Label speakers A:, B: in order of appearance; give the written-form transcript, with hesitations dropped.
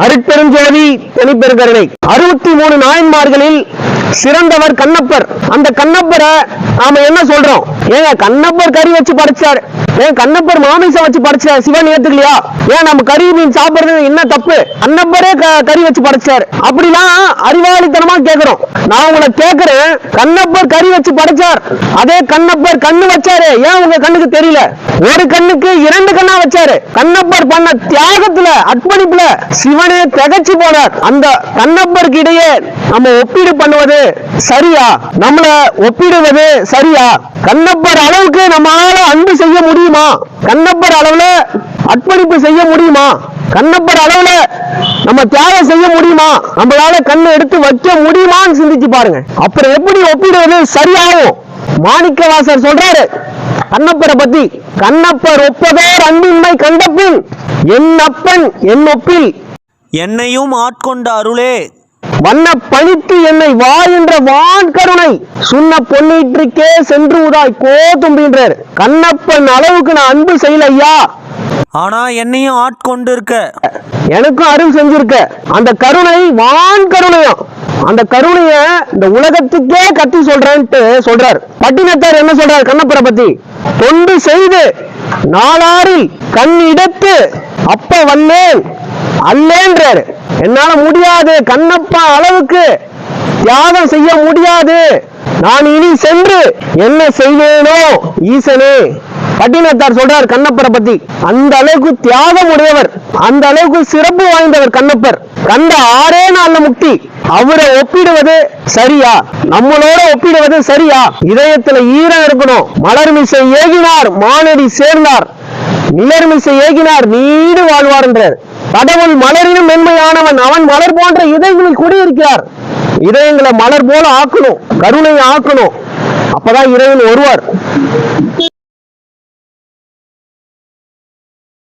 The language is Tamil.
A: அருட்பெருஞ்சோதி தனிப்பெருங்கருணை 63 நாயன்மார்களில் சிறந்தவர் கண்ணப்பர். அந்த கண்ணப்பரை நாம என்ன சொல்றோம்? ஏங்க கண்ணப்பர் கறி வச்சு படைச்சாரு, ஏன் கண்ணப்பர் மாமிசம் வச்சு படைச்சாரு, சிவன் ஏத்துக்கலையா? ஏன் நம்ம கறி மீன் சாப்பிடுறது என்ன தப்பு? கண்ணப்பரே கறி வச்சு படைச்சாரு. அப்படிலாம் அறிவாளித்தனமா கேக்குறோம். நான் உங்களை கேக்குறேன், கண்ணப்பர் கறி வச்சு படைச்சார், அதே கண்ணப்பர் கண்ணு வச்சாரு, ஏன் உங்க கண்ணுக்கு தெரியல? ஒரு கண்ணுக்கு 2 கண்ணா வச்சாரு. கண்ணப்பர் பண்ண தியாகத்துல அர்ப்பணிப்புல சிவனே திகச்சு போனார். அந்த கண்ணப்பருக்கு இடையே நம்ம ஒப்பீடு பண்ணுவது சரியா? நம்மள ஒப்பிடுவது சரியா? கண்ணப்பர் அளவுக்கு நம்மளால அன்பு செய்ய முடியுமா? கண்ணப்பர் அளவுல அர்ப்பணிப்பு செய்ய முடியுமா? கண்ணப்பர் அளவுல நம்ம தியாகம் செய்ய முடியுமா? நம்மளால கண்ணை எடுத்து வைக்க முடியுமான்னு சிந்திச்சு பாருங்க. அப்புறம் எப்படி ஒப்பிடுவது சரியாகும்? மாணிக்கவாசர் சொல்றாரு கண்ணப்பரை பத்தி, கண்ணப்பர் ஒப்பதோர் அன்பின்மை கண்டபின் என் அப்பன் என் ஒப்பில்
B: என்னையும் ஆட்கொண்ட அருளே
A: வண்ண பணித்து என்னை வா என்ற வான் கருணை சுண்ண பொன்னிற்றுக்கே சென்று உதாய் கோ தும்பின்றார். கண்ணப்பன் அளவுக்கு நான் அன்பு செய்யல ஐயா,
B: ஆனா என்னையும் ஆட்கொண்டு இருக்க,
A: எனக்கும் அருள் செஞ்சிருக்க. அந்த கருணை வான் கருணையும், அந்த கருணைய இந்த உலகத்துக்கே கத்தி சொல்றேன்ட்டு சொல்றார். பட்டினத்தார் என்ன சொல்றார் கண்ணப்பரை பத்தி? தொண்டு செய்து நாளாரில் கண் இடத்து அப்ப வந்தேன் அல்லேன்றாரு. என்னால முடியாது, கண்ணப்பா அளவுக்கு தியாகம் செய்ய முடியாது, நான் இனி சென்று என்ன செய்வேனோ ஈசனே. பட்டினத்தார் சொல்றார் கண்ணப்பரை பத்தி. அந்த அளவுக்கு தியாகம் உடையவர், அந்த அளவுக்கு சிறப்பு வாய்ந்தவர் கண்ணப்பர். கண்ட 6 நாள்ல முக்தி. அவரை ஒப்பிடுவது சரியா? நம்மளோட ஒப்பிடுவது சரியா? இதயத்துல ஈரம் இருக்கணும். மலர்மிசை ஏகினார் மானடி சேர்ந்தார், நிலர்மிசை ஏகினார் நீடு வாழ்வார் என்றார். கடவுள் மலரினும் மென்மையானவன், அவன் மலர் போன்ற இதயங்களில் குடியிருக்கிறார். இதயங்களை மலர் போல ஆக்கணும், கருணையை ஆக்கணும். அப்பதான் இறைவன் வருவார்.